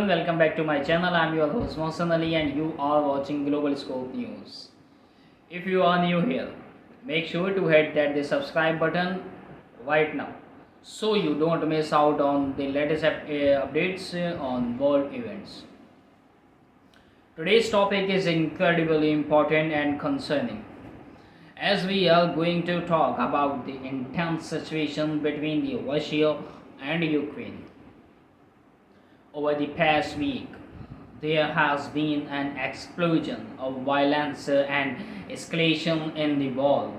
everyone, welcome back to my channel. I'm your host Mohsen Ali and you are watching Global Scope News. If you are new here, make sure to hit the subscribe button right now so you don't miss out on the latest updates on world events. Today's topic is incredibly important and concerning as we are going to talk about the intense situation between the Russia and Ukraine. Over the past week, there has been an explosion of violence and escalation in the war,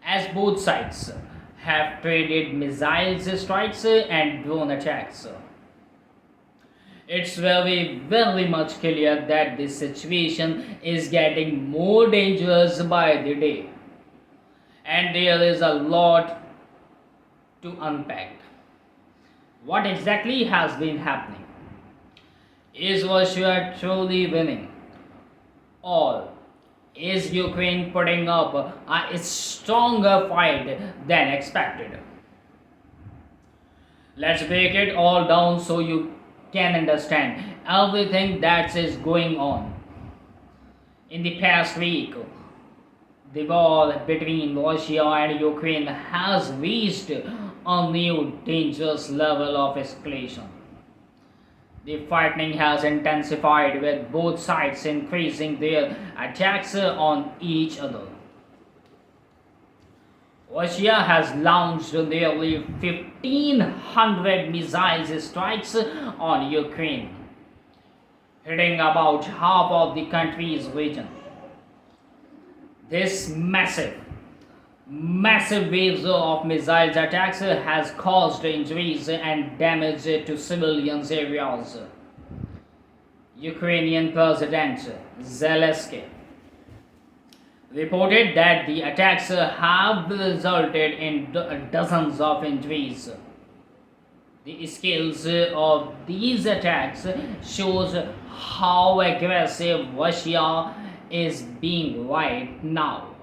as both sides have traded missile strikes and drone attacks. It's very much clear that this situation is getting more dangerous by the day, and there is a lot to unpack. What exactly has been happening? Is Russia truly winning? Or is Ukraine putting up a stronger fight than expected? Let's break it all down so you can understand everything that is going on. In the past week, the war between Russia and Ukraine has reached a new dangerous level of escalation. The fighting has intensified with both sides increasing their attacks on each other. Russia has launched nearly 1,500 missile strikes on Ukraine, hitting about half of the country's region. This massive waves of missile attacks has caused injuries and damage to civilian areas. Ukrainian President Zelensky reported that the attacks have resulted in dozens of injuries. The scales of these attacks shows how aggressive Russia is being right now,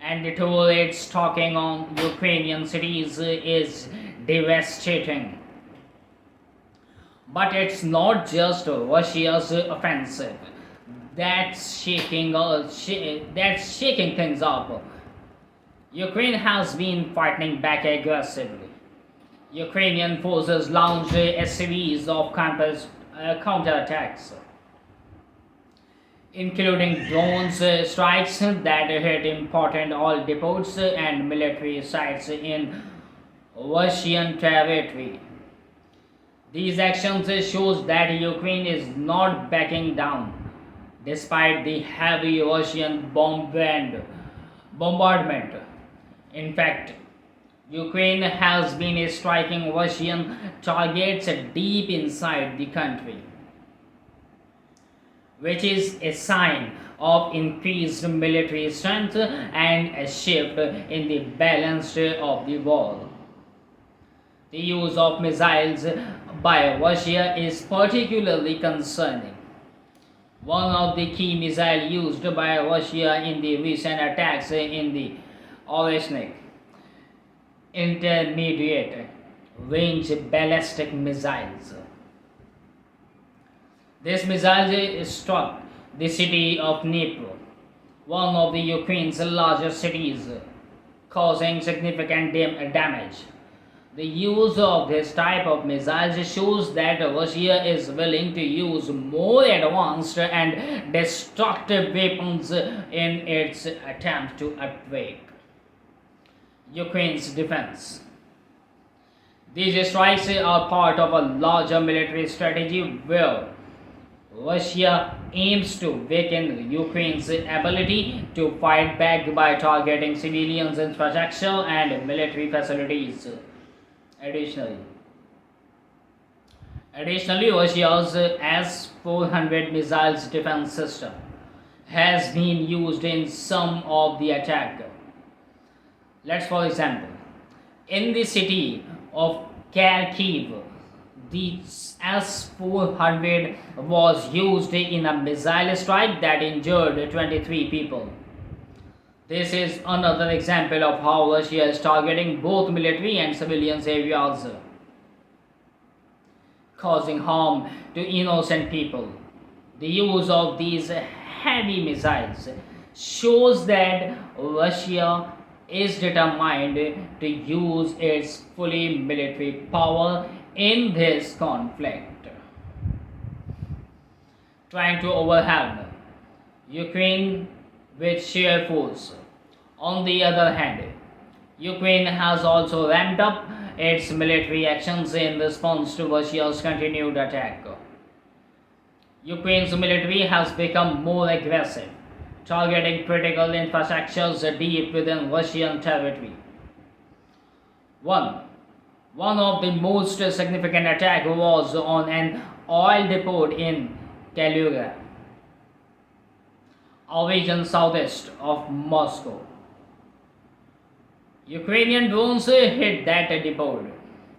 and the toll it's taking on Ukrainian cities is devastating. But it's not just Russia's offensive that's shaking things up. Ukraine has been fighting back aggressively. Ukrainian forces launched a series of counterattacks, including drone strikes that hit important oil depots and military sites in Russian territory. These actions shows that Ukraine is not backing down despite the heavy Russian bombardment. In fact, Ukraine has been striking Russian targets deep inside the country, which is a sign of increased military strength and a shift in the balance of the war. The use of missiles by Russia is particularly concerning. One of the key missiles used by Russia in the recent attacks in the airstrikes, intermediate range ballistic missiles. This missile struck the city of Dnipro, one of the Ukraine's largest cities, causing significant damage. The use of this type of missiles shows that Russia is willing to use more advanced and destructive weapons in its attempt to outbreak Ukraine's defense. These strikes are part of a larger military strategy where Russia aims to weaken Ukraine's ability to fight back by targeting civilians' infrastructure and military facilities. Additionally, Russia's S-400 missiles defense system has been used in some of the attack. For example, in the city of Kharkiv, the S-400 was used in a missile strike that injured 23 people. This is another example of how Russia is targeting both military and civilian areas. causing harm to innocent people. The use of these heavy missiles shows that Russia is determined to use its fully military power in this conflict, trying to overwhelm Ukraine with sheer force. On the other hand, Ukraine has also ramped up its military actions in response to Russia's continued attack. Ukraine's military has become more aggressive, targeting critical infrastructures deep within Russian territory. One, One of the most significant attacks was on an oil depot in Kaluga, a region southeast of Moscow. Ukrainian drones hit that depot,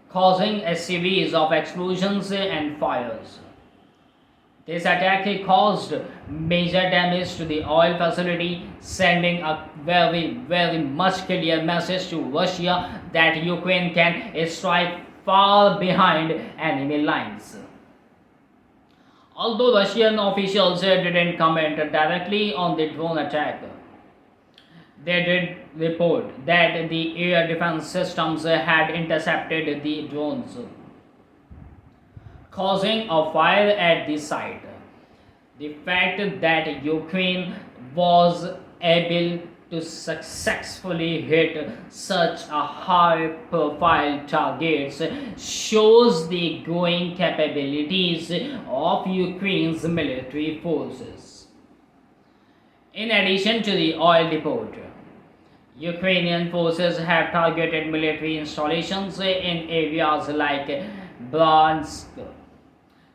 causing a series of explosions and fires. This attack caused major damage to the oil facility, sending a very much clear message to Russia that Ukraine can strike far behind enemy lines. Although Russian officials didn't comment directly on the drone attack, they did report that the air defense systems had intercepted the drones, causing a fire at the site. The fact that Ukraine was able to successfully hit such a high profile targets shows the growing capabilities of Ukraine's military forces. In addition to the oil depot, Ukrainian forces have targeted military installations in areas like Bryansk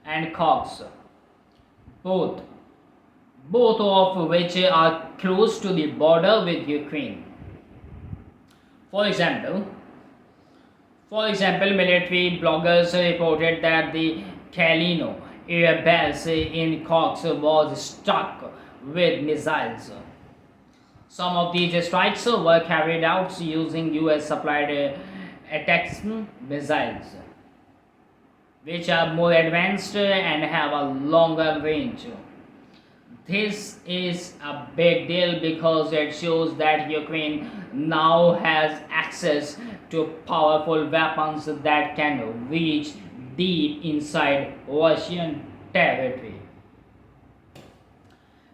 and Cox, both, both of which are close to the border with Ukraine. For example, military bloggers reported that the Kalino air base in Cox was struck with missiles. Some of these strikes were carried out using US supplied Atacms missiles, which are more advanced and have a longer range. This is a big deal because it shows that Ukraine now has access to powerful weapons that can reach deep inside Russian territory.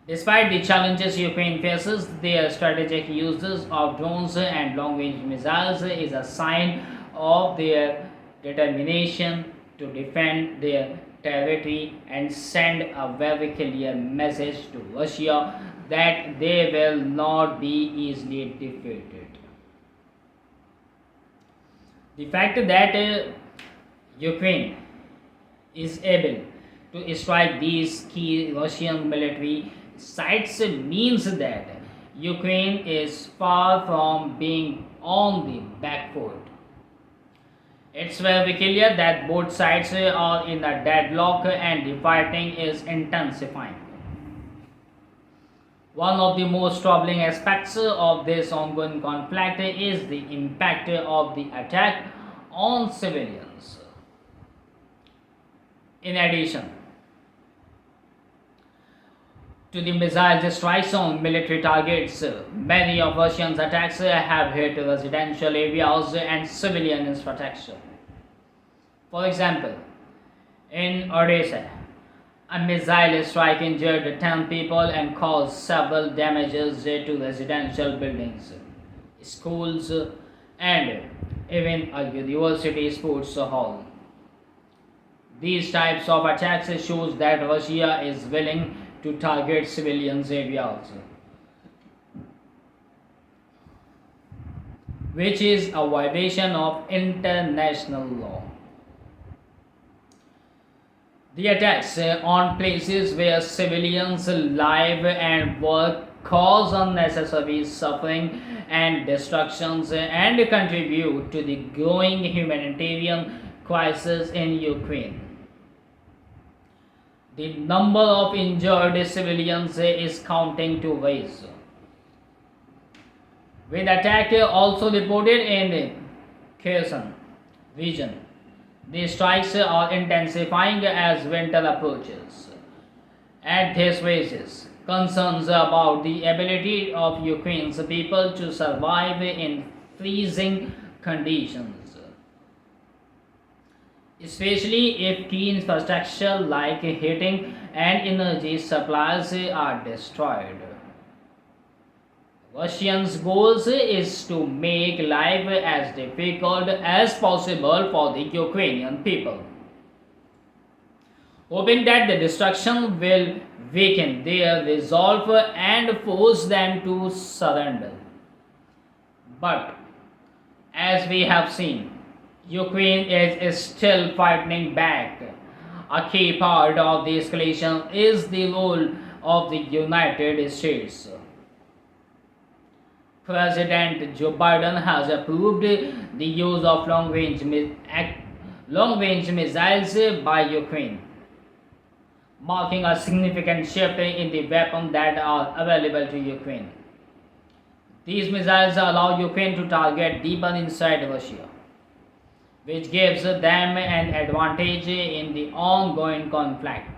Despite the challenges Ukraine faces, their strategic uses of drones and long-range missiles is a sign of their determination to defend their territory and send a very clear message to Russia that they will not be easily defeated. The fact that Ukraine is able to strike these key Russian military sites means that Ukraine is far from being on the back foot. It's very clear that both sides are in a deadlock and the fighting is intensifying. One of the most troubling aspects of this ongoing conflict is the impact of the attack on civilians. In addition to the missile strikes on military targets, many of Russia's attacks have hit residential areas and civilian infrastructure. For example, in Odessa, a missile strike injured 10 people and caused several damages to residential buildings, schools, and even a university sports hall. These types of attacks shows that Russia is willing to target civilian areas, which is a violation of international law. The attacks on places where civilians live and work cause unnecessary suffering and destructions and contribute to the growing humanitarian crisis in Ukraine. The number of injured civilians is counting to rise, with attack also reported in Kherson region, The strikes are intensifying as winter approaches. At this raises concerns about the ability of Ukraine's people to survive in freezing conditions, especially if key infrastructure like heating and energy supplies are destroyed. Russians' goals is to make life as difficult as possible for the Ukrainian people, hoping that the destruction will weaken their resolve and force them to surrender. But as we have seen, Ukraine is still fighting back. A key part of the escalation is the role of the United States. President Joe Biden has approved the use of long-range missiles by Ukraine, marking a significant shift in the weapons that are available to Ukraine. These missiles allow Ukraine to target deeper inside Russia, which gives them an advantage in the ongoing conflict.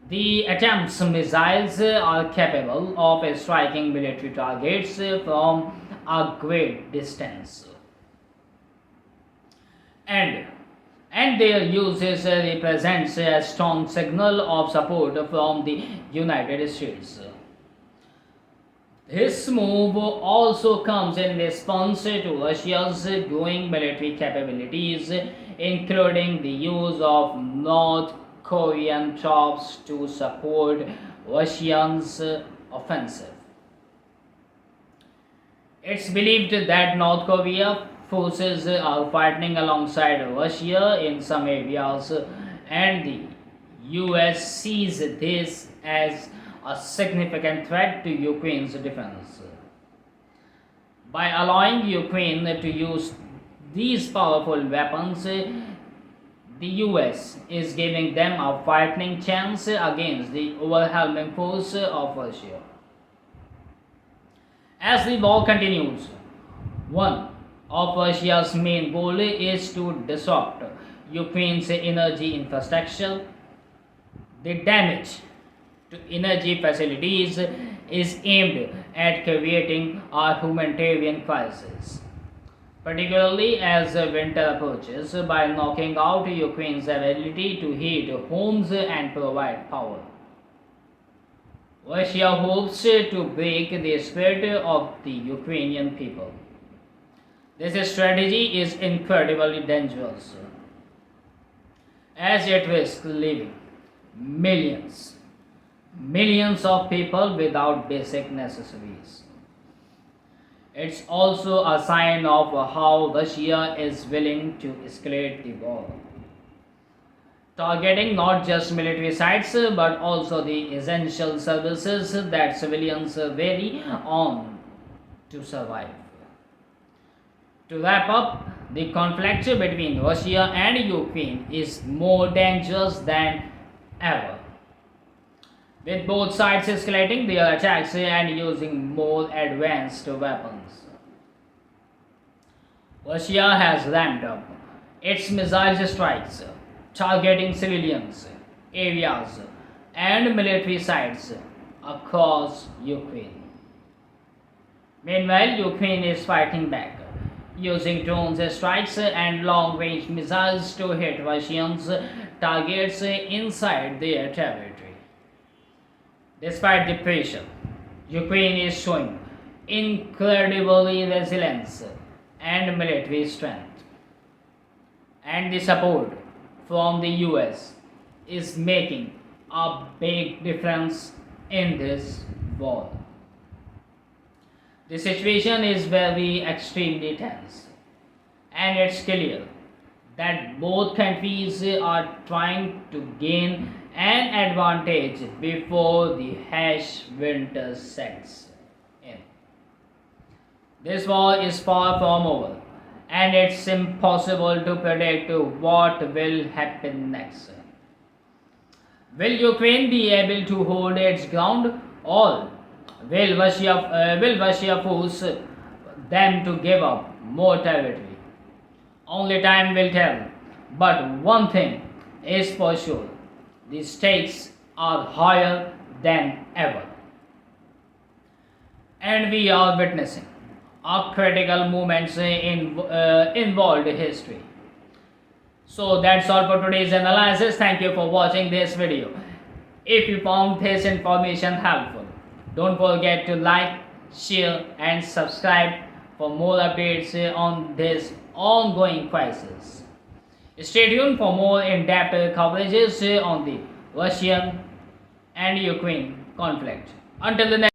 The Atacms missiles are capable of striking military targets from a great distance, and their use represents a strong signal of support from the United States. This move also comes in response to Russia's growing military capabilities, including the use of North Korean troops to support Russia's offensive. It's believed that North Korea forces are fighting alongside Russia in some areas, and the US sees this as a significant threat to Ukraine's defense. By allowing Ukraine to use these powerful weapons, the US is giving them a fighting chance against the overwhelming force of Russia. As the war continues, one of Russia's main goals is to disrupt Ukraine's energy infrastructure. The damage to energy facilities is aimed at creating a humanitarian crisis, particularly as winter approaches, by knocking out Ukraine's ability to heat homes and provide power. Russia hopes to break the spirit of the Ukrainian people. This strategy is incredibly dangerous, as it risks leaving millions of people without basic necessities. It's also a sign of how Russia is willing to escalate the war, targeting not just military sites but also the essential services that civilians rely on to survive. To wrap up, the conflict between Russia and Ukraine is more dangerous than ever, with both sides escalating their attacks and using more advanced weapons. Russia has ramped up its missile strikes, targeting civilians, areas, and military sites across Ukraine. Meanwhile, Ukraine is fighting back, using drones strikes and long-range missiles to hit Russians' targets inside their territory. Despite the pressure, Ukraine is showing incredibly resilience and military strength, and the support from the US is making a big difference in this war. The situation is very extremely tense, and it's clear that both countries are trying to gain an advantage before the harsh winter sets in. This war is far from over, and it's impossible to predict what will happen next. Will Ukraine be able to hold its ground, or will Russia force them to give up more territory? Only time will tell. But one thing is for sure, the stakes are higher than ever. And we are witnessing a critical moments in world history. So that's all for today's analysis. Thank you for watching this video. If you found this information helpful, don't forget to like, share and subscribe for more updates on this ongoing crisis. Stay tuned for more in-depth coverages on the Russian and Ukraine conflict. Until the next